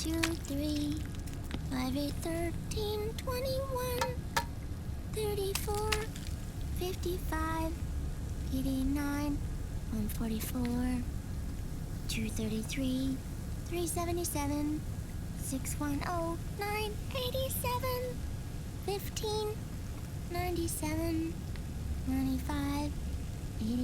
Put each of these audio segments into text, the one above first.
2, 3, 5, 8, 13, 21, 34, 55, 89, 144, 233, 377, 610, 987, 15, 97, 95, 84.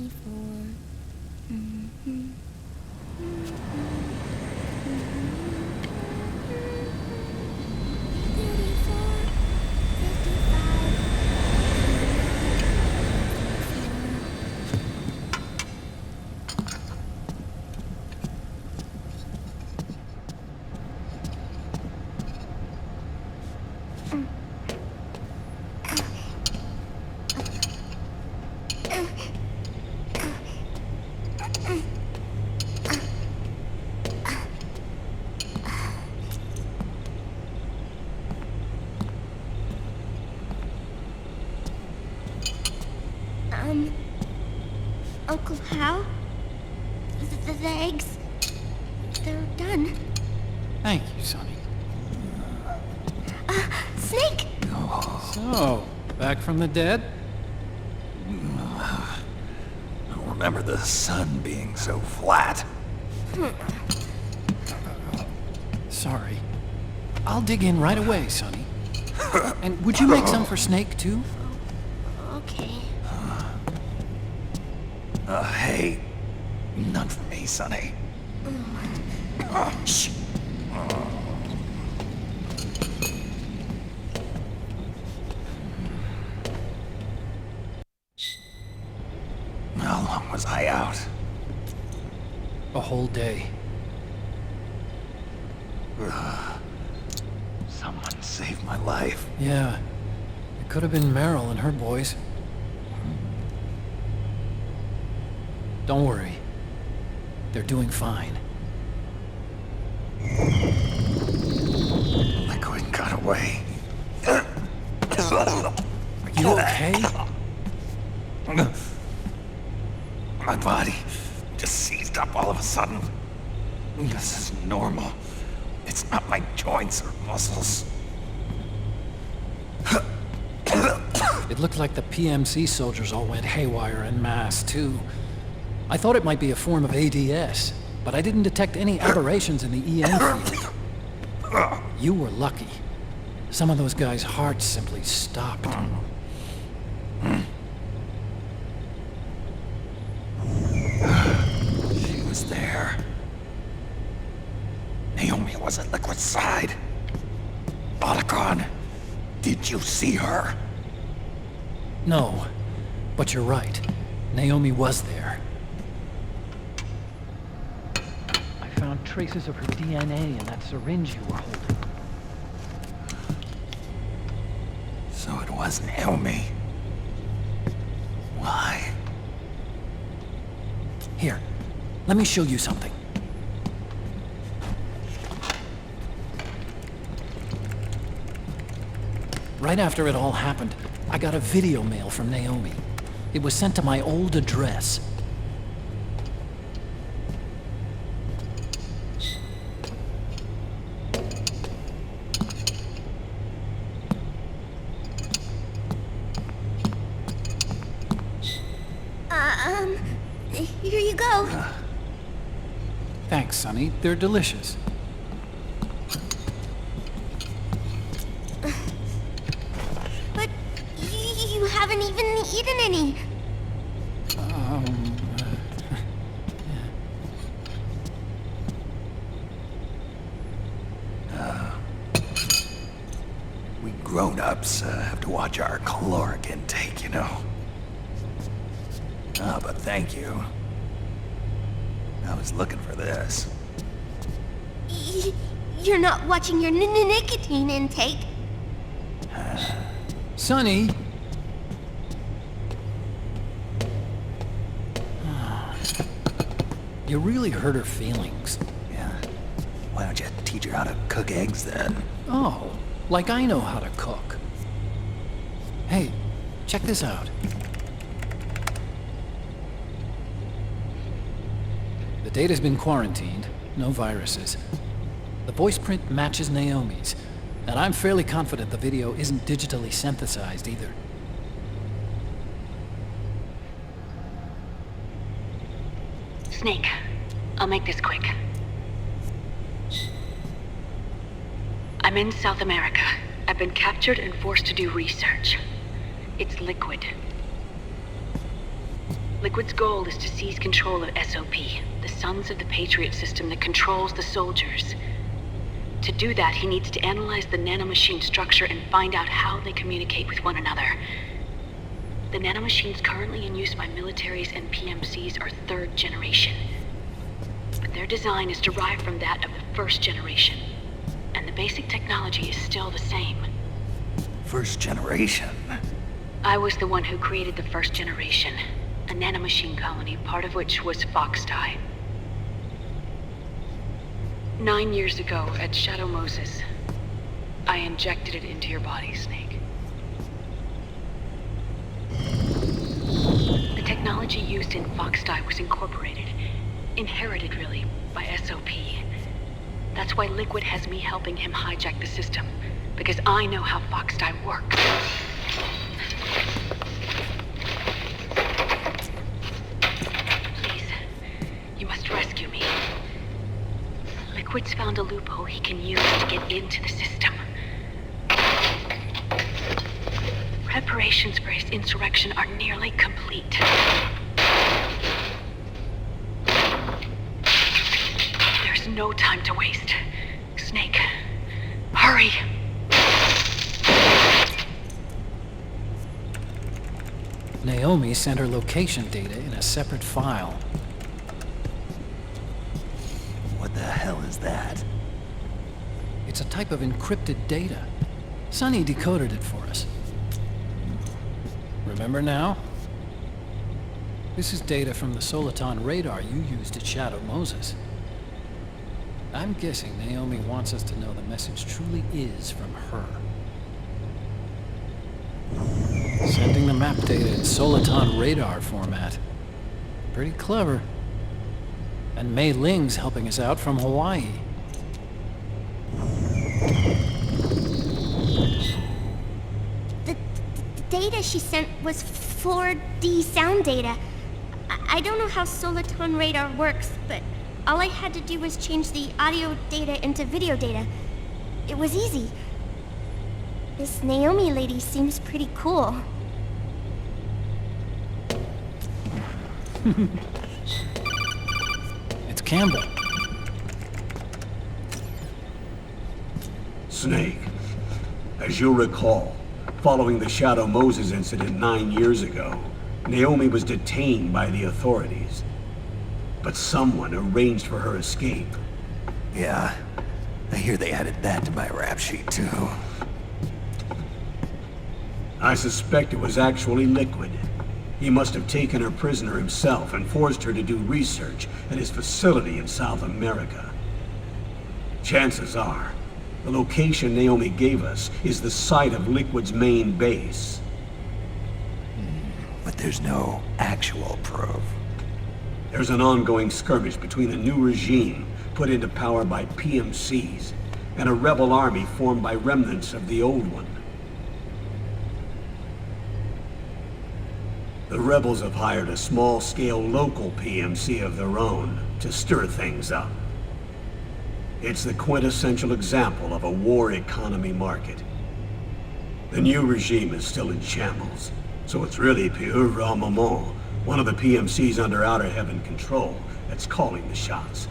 Uncle Hal? The eggs? They're done. Thank you, Sonny. Snake! So, back from the dead? I don't remember the sun being so flat. Sorry. I'll dig in right away, Sonny. And would you make some for Snake, too? Okay. Hey, none for me, Sonny. Shh. How long was I out? A whole day. Someone saved my life. Yeah. It could have been Meryl and her boys. Don't worry. They're doing fine. Liquid got away. Are you okay? My body just seized up all of a sudden. This is normal. It's not my joints or muscles. It looked like the PMC soldiers all went haywire en masse, too. I thought it might be a form of ADS, but I didn't detect any aberrations in the EM field. You were lucky. Some of those guys' hearts simply stopped. She was there. Naomi was at Liquid's side. Otacon, did you see her? No, but you're right. Naomi was there. I found traces of her DNA in that syringe you were holding. So it was Naomi. Why? Here, let me show you something. Right after it all happened, I got a video mail from Naomi. It was sent to my old address. Here you go. Thanks, Sonny. They're delicious. But you haven't even eaten any. We grown-ups have to watch our caloric intake, you know. But thank you. I was looking for this. You're not watching your nicotine intake. Sonny! You really hurt her feelings. Yeah. Why don't you teach her how to cook eggs then? Oh, like I know how to cook. Hey, check this out. The data's been quarantined, no viruses. The voice print matches Naomi's, and I'm fairly confident the video isn't digitally synthesized either. Snake, I'll make this quick. I'm in South America. I've been captured and forced to do research. It's Liquid. Liquid's goal is to seize control of SOP, the Sons of the Patriot system that controls the soldiers. To do that, he needs to analyze the nanomachine structure and find out how they communicate with one another. The nanomachines currently in use by militaries and PMCs are third generation. But their design is derived from that of the first generation. And the basic technology is still the same. First generation? I was the one who created the first generation, a nanomachine colony, part of which was Foxdie. 9 years ago, at Shadow Moses, I injected it into your body, Snake. The technology used in Foxdie was incorporated, inherited really, by SOP. That's why Liquid has me helping him hijack the system, because I know how Foxdie works. Please, you must rescue me. Liquid's found a loophole he can use to get into the system. Preparations for his insurrection are nearly complete. There's no time to waste. Snake, hurry! Naomi sent her location data in a separate file. What the hell is that? It's a type of encrypted data. Sonny decoded it for us. Remember now? This is data from the Soliton radar you used at Shadow Moses. I'm guessing Naomi wants us to know the message truly is from her. Sending the map data in Soliton radar format. Pretty clever. And Mei Ling's helping us out from Hawaii. The data she sent was 4D sound data. I don't know how Soliton radar works, but all I had to do was change the audio data into video data. It was easy. This Naomi lady seems pretty cool. It's Campbell. Snake, as you'll recall, following the Shadow Moses incident 9 years ago, Naomi was detained by the authorities. But someone arranged for her escape. Yeah, I hear they added that to my rap sheet too. I suspect it was actually Liquid. He must have taken her prisoner himself and forced her to do research at his facility in South America. Chances are, the location Naomi gave us is the site of Liquid's main base. But there's no actual proof. There's an ongoing skirmish between a new regime put into power by PMCs and a rebel army formed by remnants of the old one. The rebels have hired a small-scale local PMC of their own to stir things up. It's the quintessential example of a war economy market. The new regime is still in shambles, so it's really pure moment, one of the PMCs under Outer Heaven control, that's calling the shots.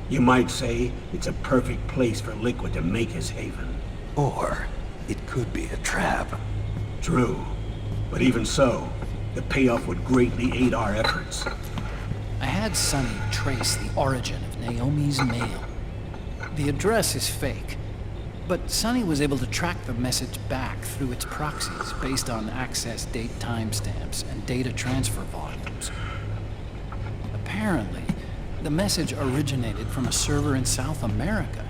You might say it's a perfect place for Liquid to make his haven. Or it could be a trap. True, but even so, the payoff would greatly aid our efforts. I had Sonny trace the origin of Naomi's mail. The address is fake, but Sonny was able to track the message back through its proxies based on access date timestamps and data transfer volumes. Apparently, the message originated from a server in South America.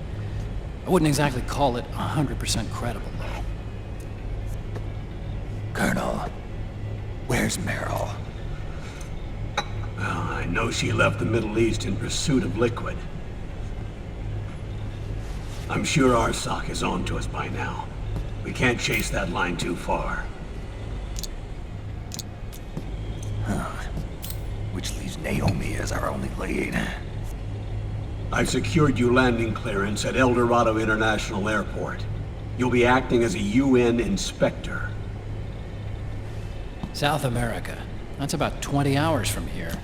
I wouldn't exactly call it 100% credible, though. Colonel, where's Meryl? Well, I know she left the Middle East in pursuit of Liquid. I'm sure our sock is on to us by now. We can't chase that line too far. Which leaves Naomi as our only lead. I've secured you landing clearance at El Dorado International Airport. You'll be acting as a UN inspector. South America. That's about 20 hours from here.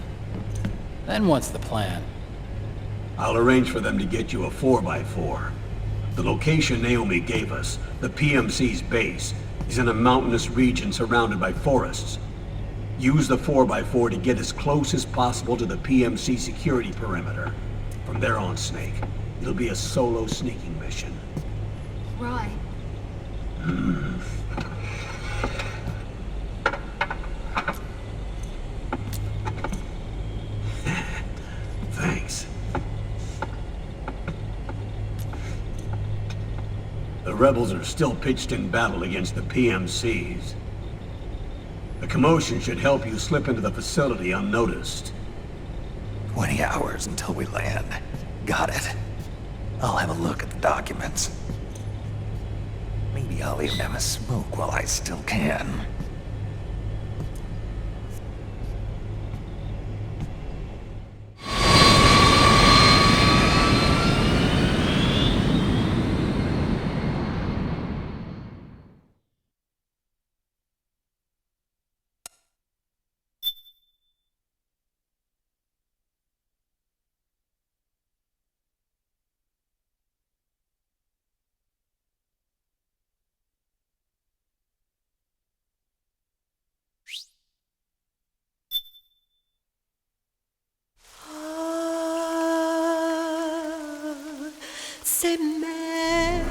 Then what's the plan? I'll arrange for them to get you a 4x4. The location Naomi gave us, the PMC's base, is in a mountainous region surrounded by forests. Use the 4x4 to get as close as possible to the PMC security perimeter. From there on, Snake, it'll be a solo sneaking mission. Right. Thanks. The rebels are still pitched in battle against the PMCs. The commotion should help you slip into the facility unnoticed. 20 hours until we land. Got it. I'll have a look at the documents. Maybe I'll even have a smoke while I still can. C'est mère.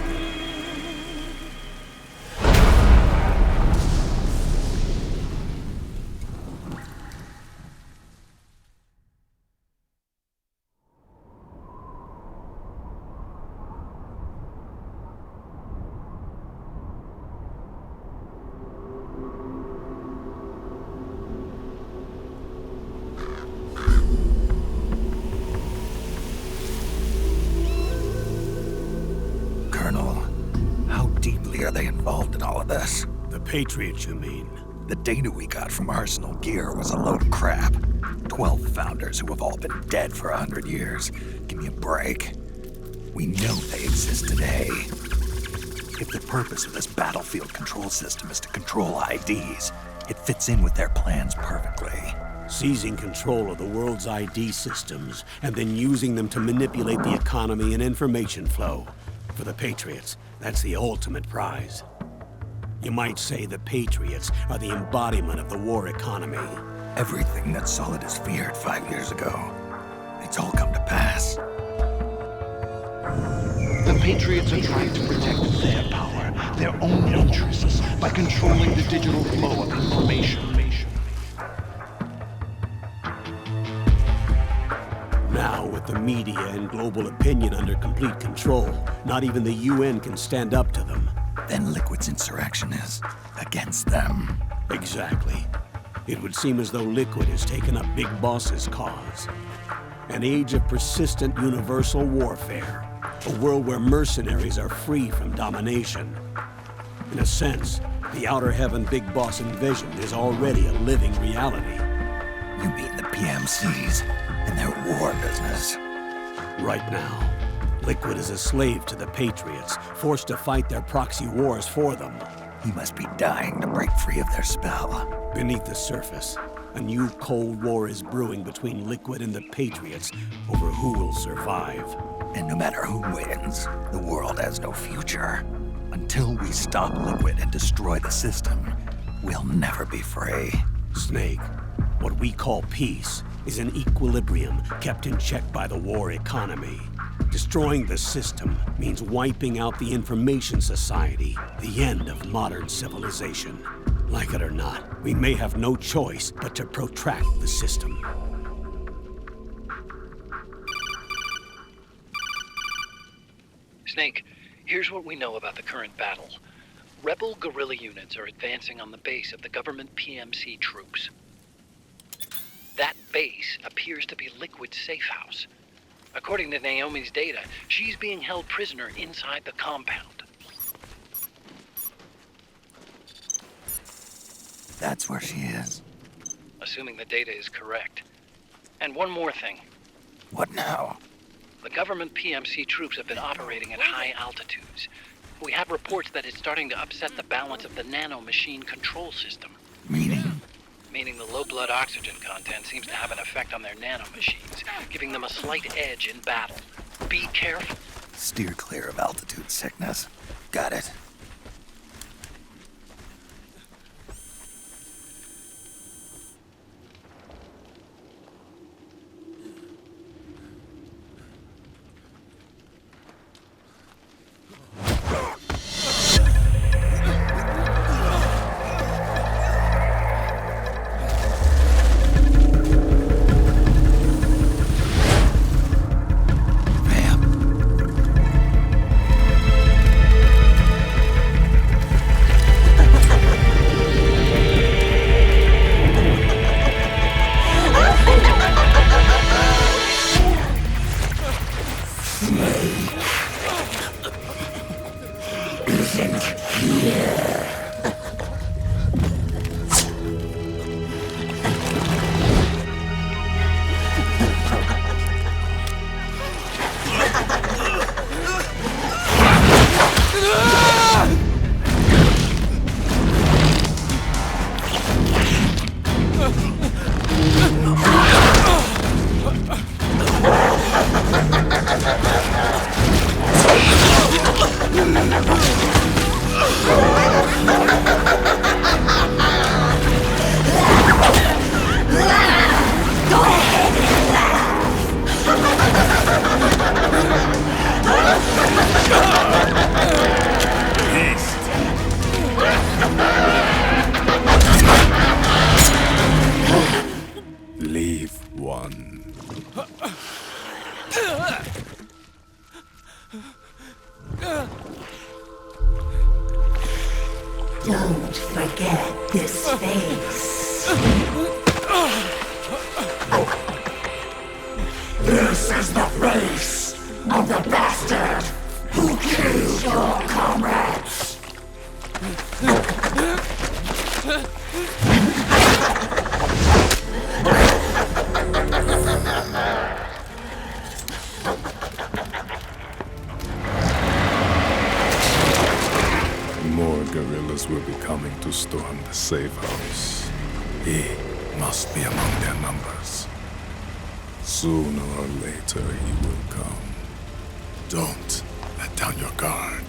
Are they involved in all of this? The Patriots, you mean? The data we got from Arsenal Gear was a load of crap. 12 founders who have all been dead for 100 years. Give me a break. We know they exist today. If the purpose of this battlefield control system is to control IDs, it fits in with their plans perfectly. Seizing control of the world's ID systems, and then using them to manipulate the economy and information flow. For the Patriots, that's the ultimate prize. You might say the Patriots are the embodiment of the war economy. Everything that Solid has feared 5 years ago, it's all come to pass. The Patriots are trying to protect their power, their own interests, by controlling the digital flow of information. Now, with the media and global opinion under complete control, not even the UN can stand up to them. Then Liquid's insurrection is against them. Exactly. It would seem as though Liquid has taken up Big Boss's cause. An age of persistent universal warfare. A world where mercenaries are free from domination. In a sense, the Outer Heaven Big Boss envisioned is already a living reality. You mean the PMCs and their war business? Right now, Liquid is a slave to the Patriots, forced to fight their proxy wars for them. He must be dying to break free of their spell. Beneath the surface, a new Cold War is brewing between Liquid and the Patriots over who will survive. And no matter who wins, the world has no future. Until we stop Liquid and destroy the system, we'll never be free. Snake, what we call peace is an equilibrium kept in check by the war economy. Destroying the system means wiping out the information society, the end of modern civilization. Like it or not, we may have no choice but to protract the system. Snake, here's what we know about the current battle. Rebel guerrilla units are advancing on the base of the government PMC troops. That base appears to be Liquid's safe house. According to Naomi's data, she's being held prisoner inside the compound. That's where she is. Assuming the data is correct. And one more thing. What now? The government PMC troops have been operating at high altitudes. We have reports that it's starting to upset the balance of the nanomachine control system. Meaning? Meaning the low blood oxygen content seems to have an effect on their nanomachines, giving them a slight edge in battle. Be careful. Steer clear of altitude sickness. Got it. Leave one. Don't forget this face. This is the face of the bastard who killed your comrades. More guerrillas will be coming to storm the safe house. He must be among their numbers. Sooner or later he will come. Don't let down your guard.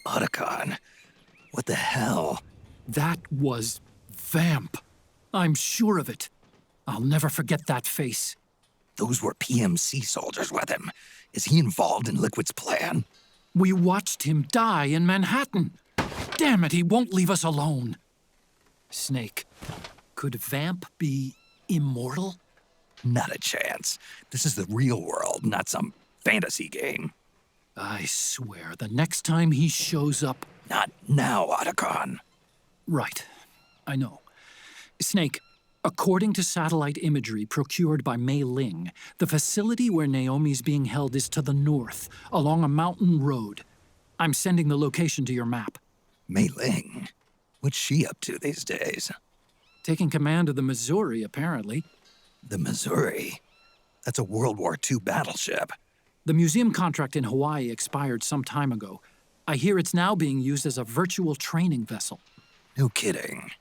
Otacon, what the hell? That was Vamp. I'm sure of it. I'll never forget that face. Those were PMC soldiers with him. Is he involved in Liquid's plan? We watched him die in Manhattan. Damn it, he won't leave us alone. Snake, could Vamp be immortal? Not a chance. This is the real world, not some fantasy game. I swear, the next time he shows up... Not now, Otacon. Right. I know. Snake, according to satellite imagery procured by Mei Ling, the facility where Naomi's being held is to the north, along a mountain road. I'm sending the location to your map. Mei Ling? What's she up to these days? Taking command of the Missouri, apparently. The Missouri? That's a World War II battleship. The museum contract in Hawaii expired some time ago. I hear it's now being used as a virtual training vessel. No kidding.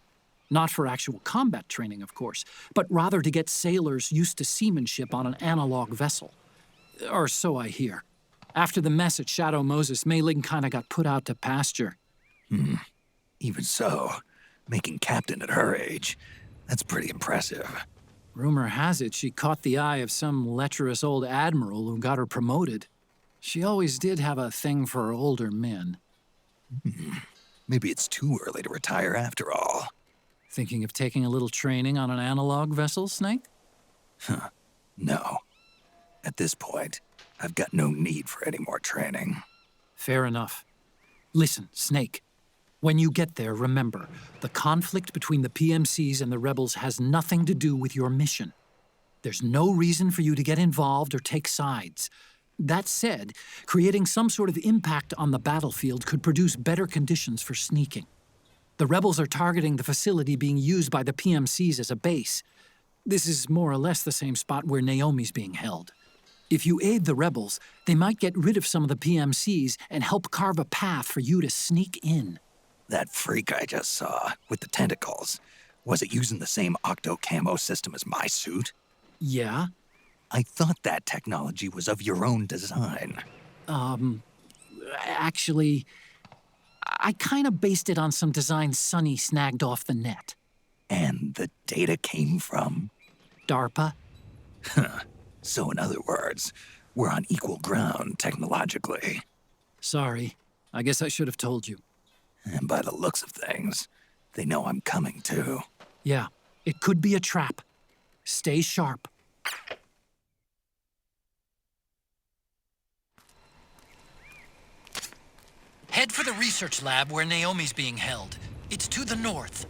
Not for actual combat training, of course, but rather to get sailors used to seamanship on an analog vessel. Or so I hear. After the mess at Shadow Moses, Mei Ling kinda got put out to pasture. Even so, making captain at her age, that's pretty impressive. Rumor has it she caught the eye of some lecherous old admiral who got her promoted. She always did have a thing for older men. Maybe it's too early to retire after all. Thinking of taking a little training on an analog vessel, Snake? No. At this point, I've got no need for any more training. Fair enough. Listen, Snake. When you get there, remember, the conflict between the PMCs and the rebels has nothing to do with your mission. There's no reason for you to get involved or take sides. That said, creating some sort of impact on the battlefield could produce better conditions for sneaking. The rebels are targeting the facility being used by the PMCs as a base. This is more or less the same spot where Naomi's being held. If you aid the rebels, they might get rid of some of the PMCs and help carve a path for you to sneak in. That freak I just saw, with the tentacles, was it using the same octo-camo system as my suit? Yeah? I thought that technology was of your own design. Actually, I kinda based it on some designs Sonny snagged off the net. And the data came from? DARPA? So in other words, we're on equal ground technologically. Sorry. I guess I should have told you. And by the looks of things, they know I'm coming too. Yeah, it could be a trap. Stay sharp. Head for the research lab where Naomi's being held. It's to the north.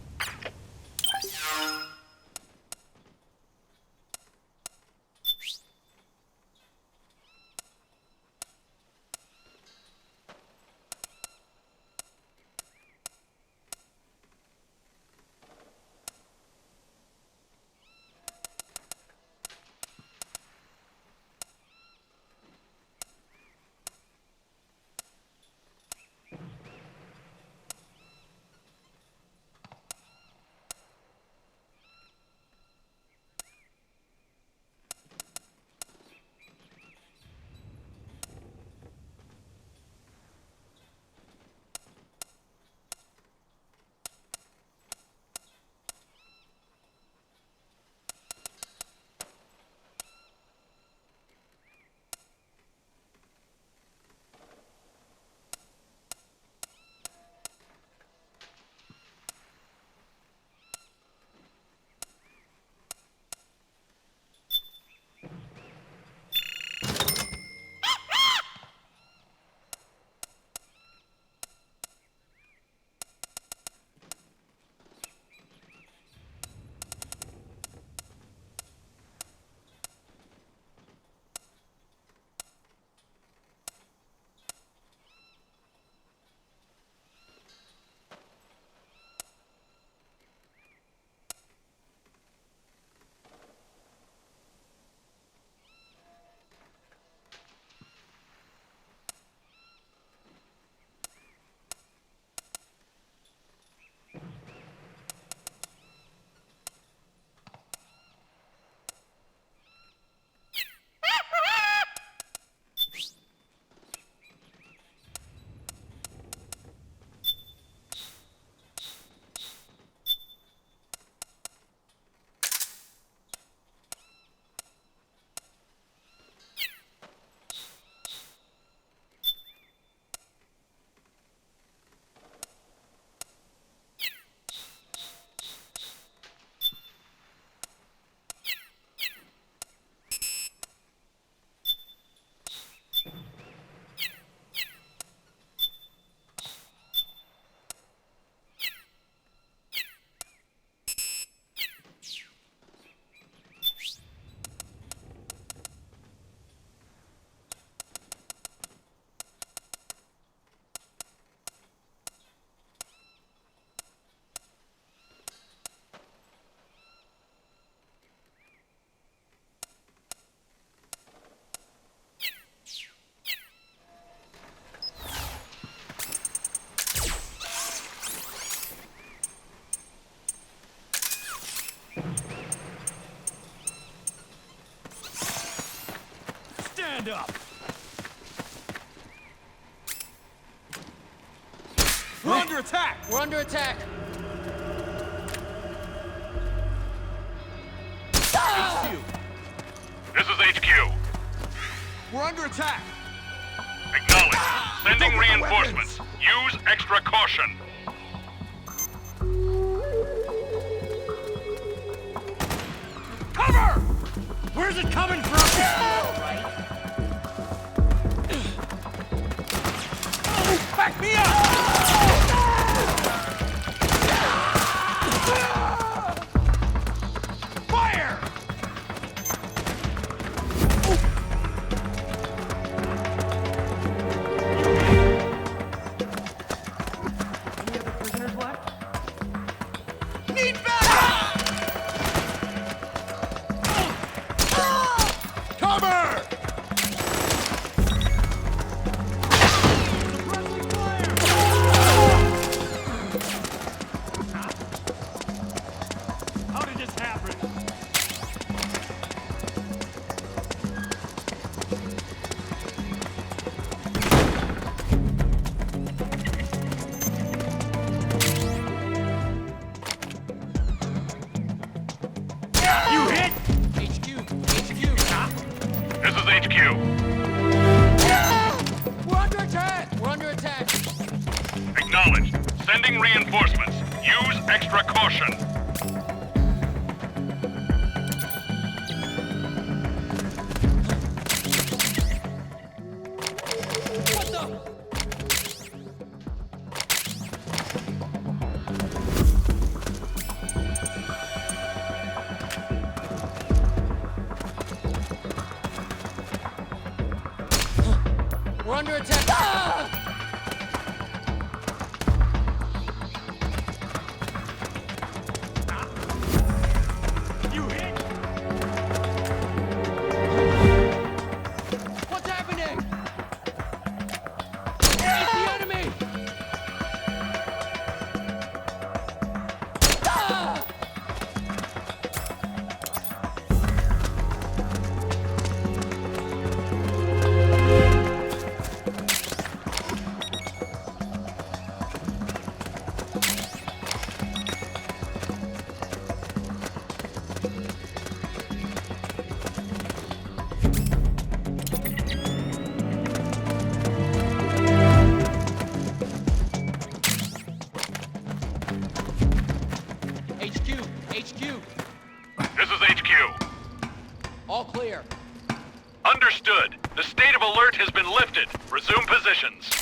Stand up! We're under attack! We're under attack! HQ! This is HQ. We're under attack! Acknowledge. Sending reinforcements. Use extra caution. Cover! Where's it coming from? Back me up! Fire! Any other prisoners left? Need backup! Cover! Suppressing fire! How did this happen? You hit! This is HQ. We're under attack! We're under attack! Acknowledge. Sending reinforcements. Use extra caution. What the? We're under attack! Ah! You hit! What's happening? It's the enemy! Ah! This is HQ. All clear. Understood. The state of alert has been lifted. Resume positions.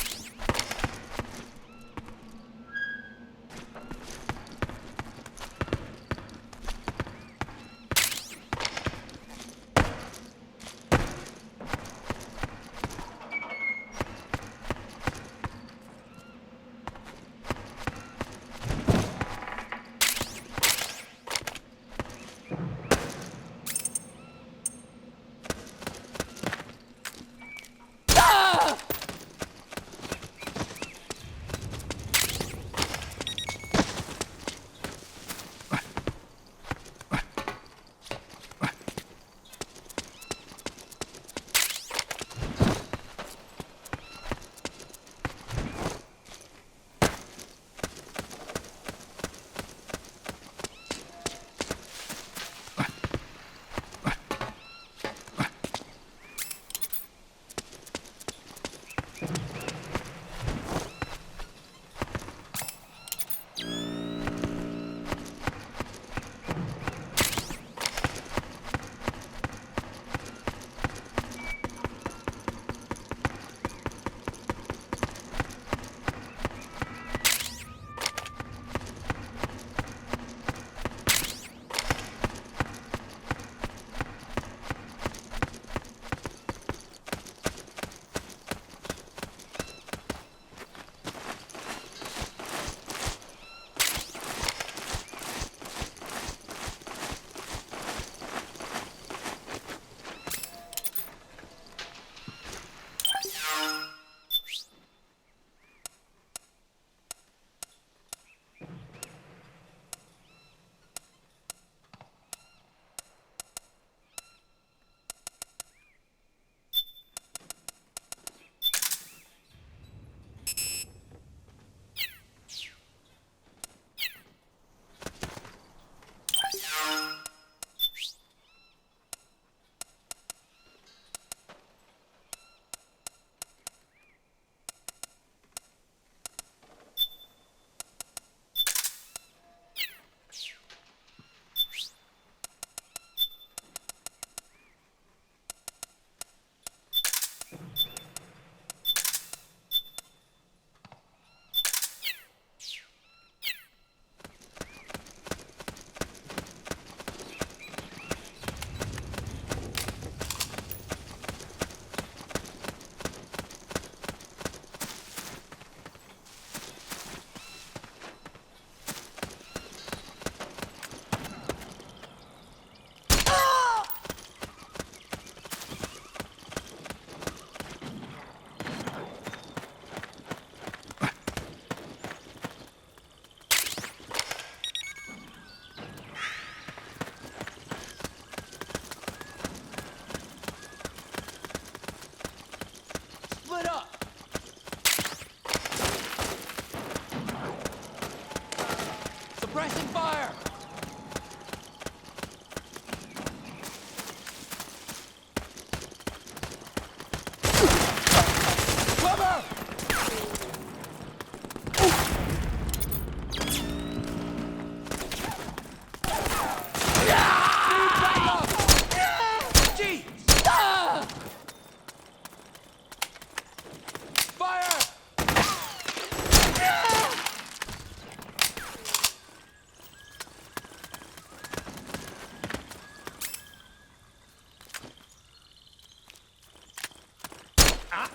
HQ!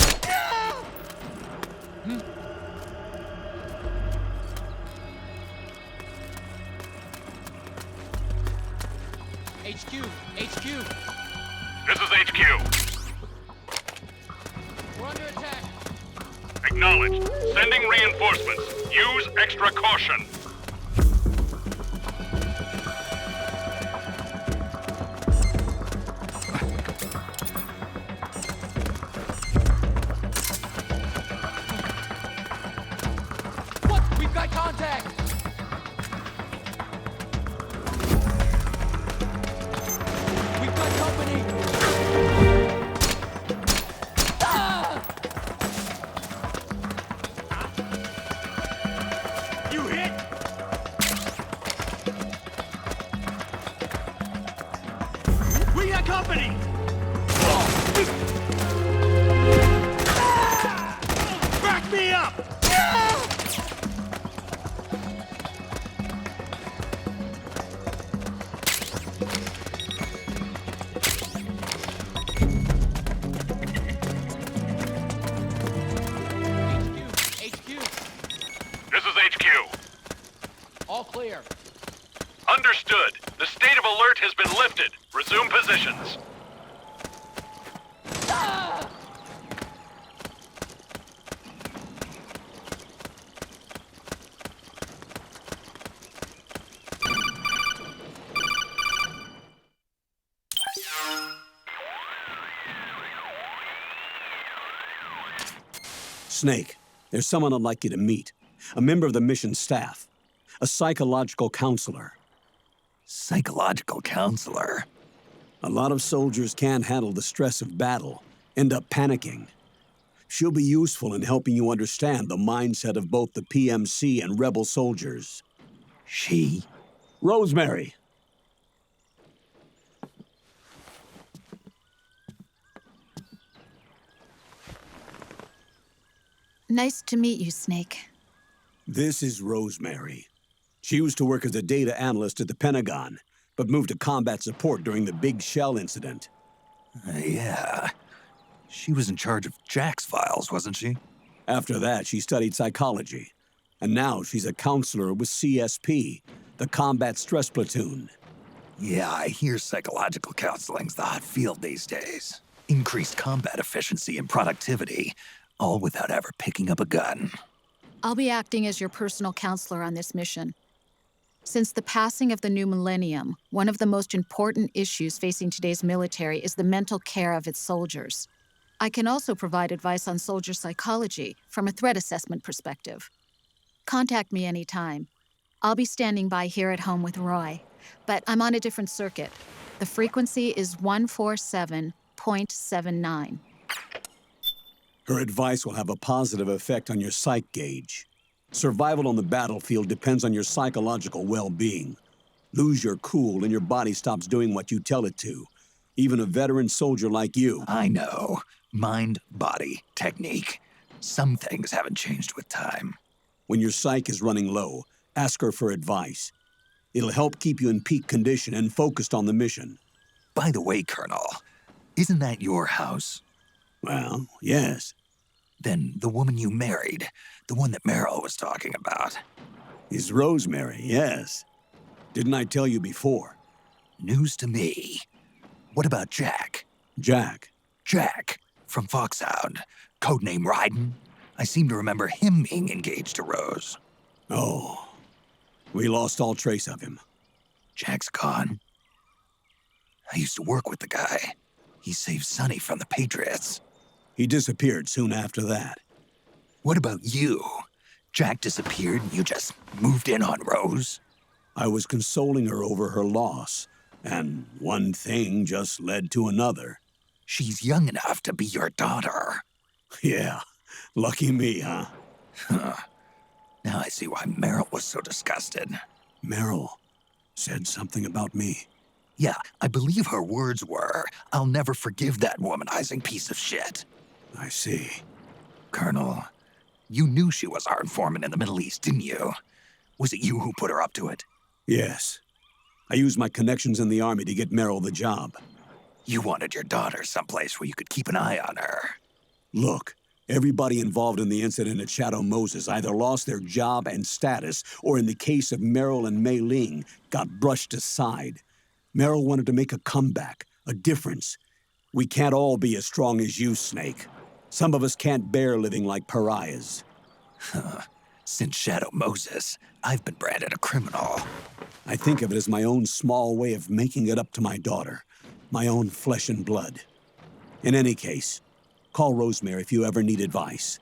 HQ! This is HQ. We're under attack! Acknowledged. Sending reinforcements. Use extra caution. What? We've got contact! We've got company! You hit? We got company! Back me up! HQ! This is HQ. All clear. Understood. The state of alert has been lifted. Resume positions. Snake, there's someone I'd like you to meet. A member of the mission staff. A psychological counselor. Psychological counselor? A lot of soldiers can't handle the stress of battle, end up panicking. She'll be useful in helping you understand the mindset of both the PMC and rebel soldiers. She? Rosemary. Nice to meet you, Snake. This is Rosemary. She used to work as a data analyst at the Pentagon, but moved to combat support during the Big Shell incident. Yeah. She was in charge of Jack's files, wasn't she? After that, she studied psychology. And now she's a counselor with CSP, the Combat Stress Platoon. Yeah, I hear psychological counseling's the hot field these days. Increased combat efficiency and productivity, all without ever picking up a gun. I'll be acting as your personal counselor on this mission. Since the passing of the new millennium, one of the most important issues facing today's military is the mental care of its soldiers. I can also provide advice on soldier psychology from a threat assessment perspective. Contact me anytime. I'll be standing by here at home with Roy, but I'm on a different circuit. The frequency is 147.79. Her advice will have a positive effect on your psych gauge. Survival on the battlefield depends on your psychological well-being. Lose your cool and your body stops doing what you tell it to. Even a veteran soldier like you. I know. Mind, body, technique. Some things haven't changed with time. When your psyche is running low, ask her for advice. It'll help keep you in peak condition and focused on the mission. By the way, Colonel, isn't that your house? Well, yes. Then the woman you married, the one that Meryl was talking about. Is Rosemary, yes. Didn't I tell you before? News to me. What about Jack? Jack? Jack, from Foxhound. Codename Ryden. I seem to remember him being engaged to Rose. Oh. We lost all trace of him. Jack's gone. I used to work with the guy. He saved Sonny from the Patriots. He disappeared soon after that. What about you? Jack disappeared and you just moved in on Rose? I was consoling her over her loss, and one thing just led to another. She's young enough to be your daughter. Yeah, lucky me, huh? Huh. Now I see why Meryl was so disgusted. Meryl said something about me. Yeah, I believe her words were, "I'll never forgive that womanizing piece of shit." I see. Colonel, you knew she was our informant in the Middle East, didn't you? Was it you who put her up to it? Yes. I used my connections in the Army to get Meryl the job. You wanted your daughter someplace where you could keep an eye on her. Look, everybody involved in the incident at Shadow Moses either lost their job and status, or in the case of Meryl and Mei Ling, got brushed aside. Meryl wanted to make a comeback, a difference. We can't all be as strong as you, Snake. Some of us can't bear living like pariahs. Since Shadow Moses, I've been branded a criminal. I think of it as my own small way of making it up to my daughter. My own flesh and blood. In any case, call Rosemary if you ever need advice.